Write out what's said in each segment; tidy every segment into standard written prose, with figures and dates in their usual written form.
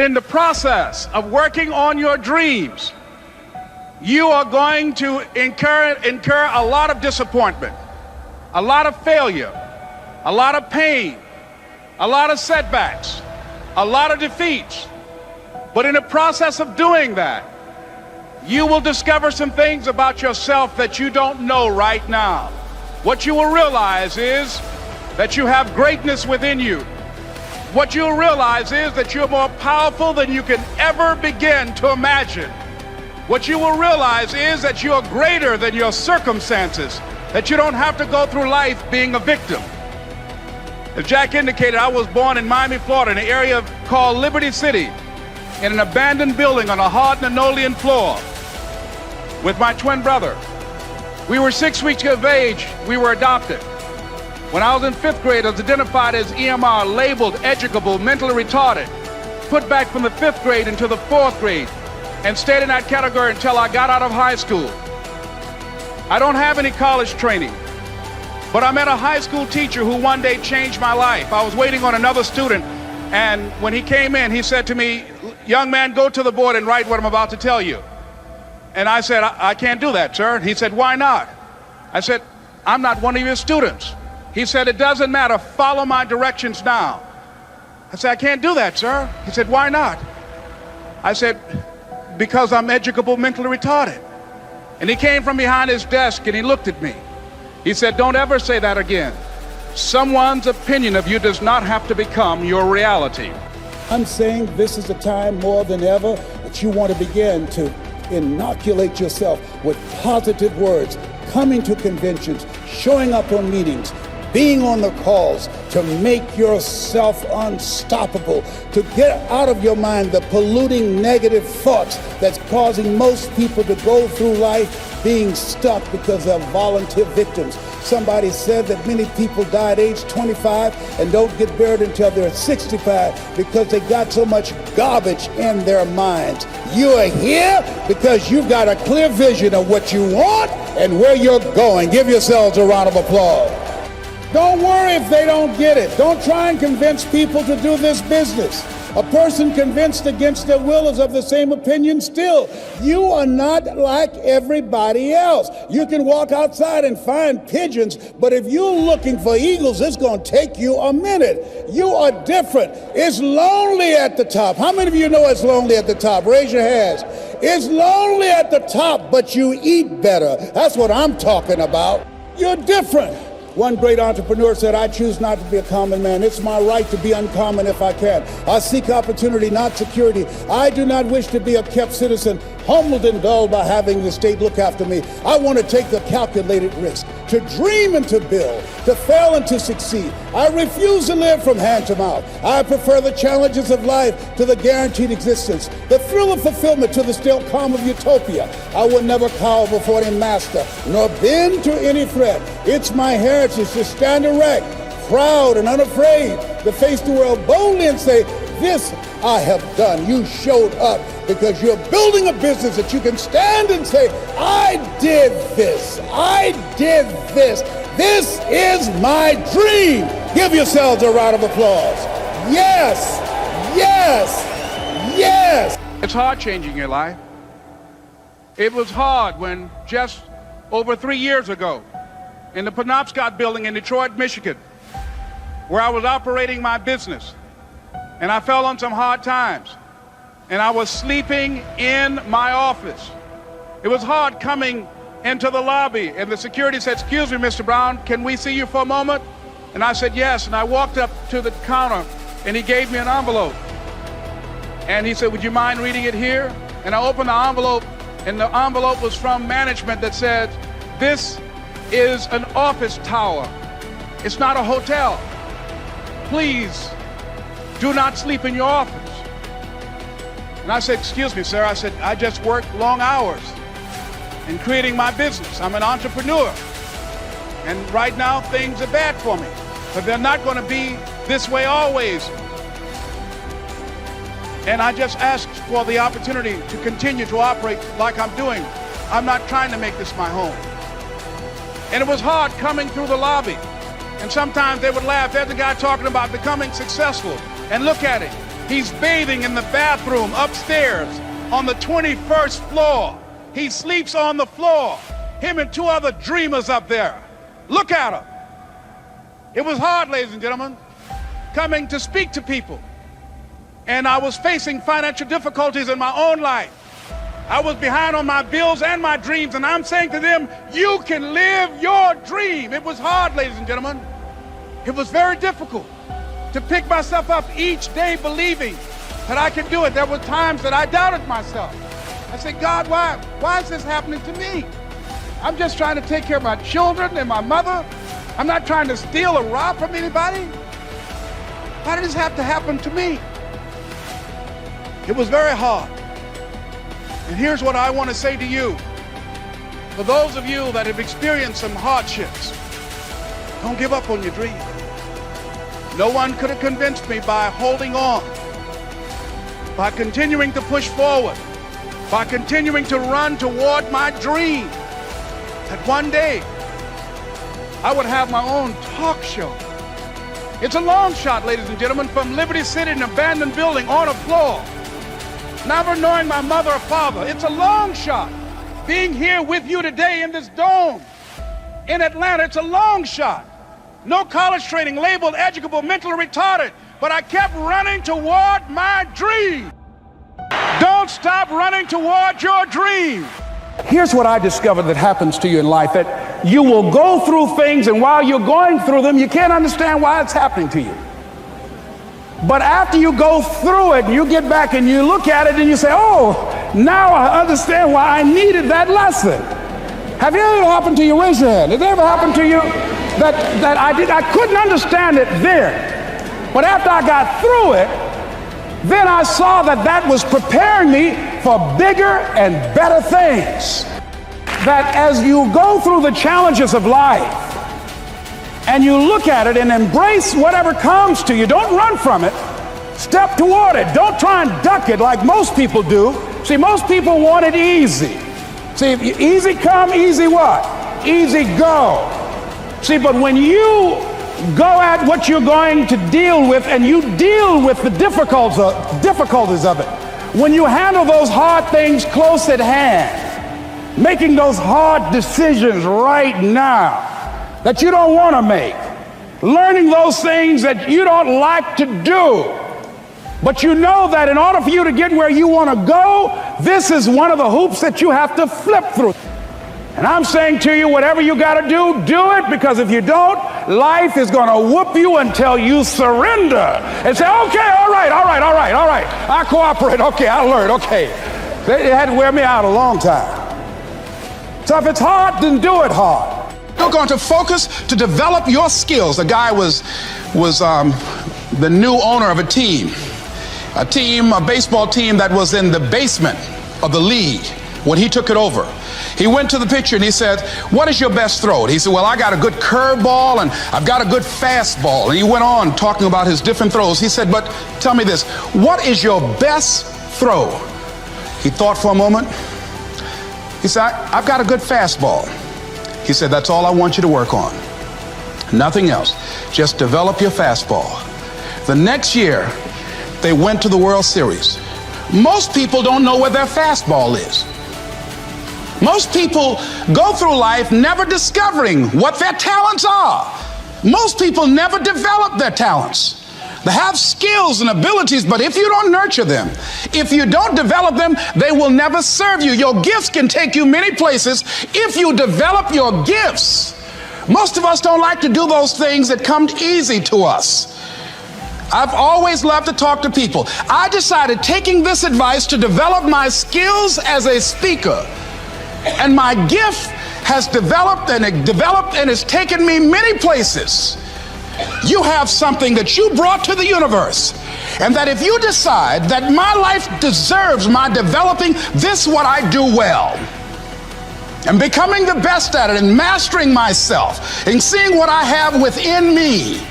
In the process of working on your dreams, you are going to incur a lot of disappointment, a lot of failure, a lot of pain, a lot of setbacks, a lot of defeats. But in the process of doing that, you will discover some things about yourself that you don't know right now. What you will realize is that you have greatness within you. What you'll realize is that you're more powerful than you can ever begin to imagine. What you will realize is that you're greater than your circumstances, that you don't have to go through life being a victim. As Jack indicated, I was born in Miami, Florida, in an area called Liberty City, in an abandoned building on a hard linoleum floor with my twin brother. We were 6 weeks of age, we were adopted. When I was in 5th grade, I was identified as EMR, labeled educable, mentally retarded, put back from the 5th grade into the 4th grade, and stayed in that category until I got out of high school. I don't have any college training, but I met a high school teacher who one day changed my life. I was waiting on another student, and when he came in, he said to me, "Young man, go to the board and write what I'm about to tell you." And I said, I can't do that, sir. He said, "Why not?" I said, "I'm not one of your students." He said, "It doesn't matter, follow my directions now." I said, "I can't do that, sir." He said, "Why not?" I said, "Because I'm educable, mentally retarded." And he came from behind his desk and he looked at me. He said, "Don't ever say that again. Someone's opinion of you does not have to become your reality." I'm saying this is a time more than ever that you want to begin to inoculate yourself with positive words, coming to conventions, showing up on meetings, being on the calls, to make yourself unstoppable, to get out of your mind the polluting negative thoughts that's causing most people to go through life being stuck because they're volunteer victims. Somebody said that many people die at age 25 and don't get buried until they're 65 because they got so much garbage in their minds. You are here because you've got a clear vision of what you want and where you're going. Give yourselves a round of applause. Don't worry if they don't get it. Don't try and convince people to do this business. A person convinced against their will is of the same opinion still. You are not like everybody else. You can walk outside and find pigeons, but if you're looking for eagles, it's going to take you a minute. You are different. It's lonely at the top. How many of you know it's lonely at the top? Raise your hands. It's lonely at the top, but you eat better. That's what I'm talking about. You're different. One great entrepreneur said, "I choose not to be a common man. It's my right to be uncommon if I can. I seek opportunity, not security. I do not wish to be a kept citizen, humbled and dulled by having the state look after me. I want to take the calculated risk, to dream and to build, to fail and to succeed. I refuse to live from hand to mouth. I prefer the challenges of life to the guaranteed existence, the thrill of fulfillment to the still calm of utopia. I will never cower before any master, nor bend to any threat. It's my heritage to stand erect, proud and unafraid, to face the world boldly and say, this I have done." You showed up because you're building a business that you can stand and say, "I did this. I did this. This is my dream." Give yourselves a round of applause. Yes, yes, yes. It's hard changing your life. It was hard when just over 3 years ago, in the Penobscot building in Detroit, Michigan, where I was operating my business, and I fell on some hard times, and I was sleeping in my office. It was hard coming into the lobby, and the security said, "Excuse me, Mr. Brown, can we see you for a moment?" And I said, "Yes," and I walked up to the counter, and he gave me an envelope. And he said, "Would you mind reading it here?" And I opened the envelope, and the envelope was from management that said, "This is an office tower. It's not a hotel. Please do not sleep in your office." And I said, "Excuse me, sir." I said, "I just work long hours in creating my business. I'm an entrepreneur. And right now things are bad for me, but they're not going to be this way always. And I just asked for the opportunity to continue to operate like I'm doing. I'm not trying to make this my home." And it was hard coming through the lobby. And sometimes they would laugh. There's a guy talking about becoming successful. And look at it. He's bathing in the bathroom upstairs on the 21st floor. He sleeps on the floor. Him and two other dreamers up there. Look at him. It was hard, ladies and gentlemen, coming to speak to people. And I was facing financial difficulties in my own life. I was behind on my bills and my dreams, and I'm saying to them, you can live your dream. It was hard, ladies and gentlemen. It was very difficult to pick myself up each day believing that I could do it. There were times that I doubted myself. I said, God, why is this happening to me? I'm just trying to take care of my children and my mother. I'm not trying to steal or rob from anybody. Why did this have to happen to me? It was very hard. And here's what I want to say to you. For those of you that have experienced some hardships, don't give up on your dream. No one could have convinced me by holding on, by continuing to push forward, by continuing to run toward my dream, that one day I would have my own talk show. It's a long shot, ladies and gentlemen, from Liberty City, an abandoned building on a floor, never knowing my mother or father. It's a long shot. Being here with you today in this dome in Atlanta, it's a long shot. No college training, labeled educable, mentally retarded, but I kept running toward my dream. Don't stop running toward your dream. Here's what I discovered that happens to you in life, that you will go through things, and while you're going through them, you can't understand why it's happening to you. But after you go through it, and you get back and you look at it and you say, oh, now I understand why I needed that lesson. Have you ever happened to you? Raise your hand. Has it ever happened to you that I couldn't understand it then, but after I got through it, then I saw that was preparing me for bigger and better things. That as you go through the challenges of life and you look at it and embrace whatever comes to you, don't run from it. Step toward it. Don't try and duck it like most people do. See, most people want it easy. See, easy come, easy what? Easy go. See, but when you go at what you're going to deal with and you deal with the difficulties of it, when you handle those hard things close at hand, making those hard decisions right now that you don't want to make, learning those things that you don't like to do, but you know that in order for you to get where you want to go, this is one of the hoops that you have to flip through. And I'm saying to you, whatever you got to do, do it, because if you don't, life is going to whoop you until you surrender and say, okay, all right, I cooperate, okay, I learned, okay. It had to wear me out a long time. So if it's hard, then do it hard. You're going to focus to develop your skills. The guy was the new owner of a baseball team that was in the basement of the league when he took it over. He went to the picture and he said, what is your best throw? He said, well, I got a good curveball and I've got a good fastball. And he went on talking about his different throws. He said, but tell me this, what is your best throw? He thought for a moment. He said, I've got a good fastball. He said, that's all I want you to work on. Nothing else. Just develop your fastball. The next year, they went to the World Series. Most people don't know where their fastball is. Most people go through life never discovering what their talents are. Most people never develop their talents. They have skills and abilities, but if you don't nurture them, if you don't develop them, they will never serve you. Your gifts can take you many places if you develop your gifts. Most of us don't like to do those things that come easy to us. I've always loved to talk to people. I decided, taking this advice, to develop my skills as a speaker. And my gift has developed and it's taken me many places. You have something that you brought to the universe, and that if you decide that my life deserves my developing this, what I do well, and becoming the best at it, and mastering myself, and seeing what I have within me,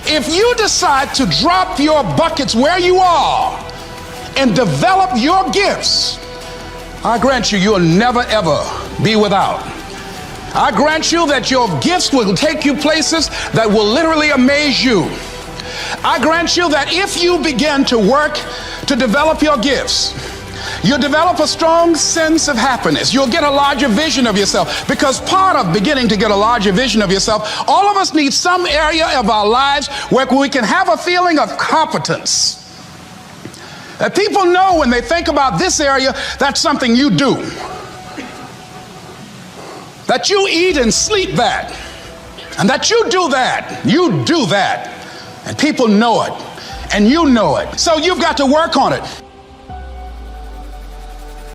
if you decide to drop your buckets where you are and develop your gifts, I grant you, you'll never ever be without. I grant you that your gifts will take you places that will literally amaze you. I grant you that if you begin to work to develop your gifts, you'll develop a strong sense of happiness. You'll get a larger vision of yourself, because part of beginning to get a larger vision of yourself, all of us need some area of our lives where we can have a feeling of competence. That people know when they think about this area, that's something you do. That you eat and sleep that. And that you do that. You do that. And people know it. And you know it. So you've got to work on it.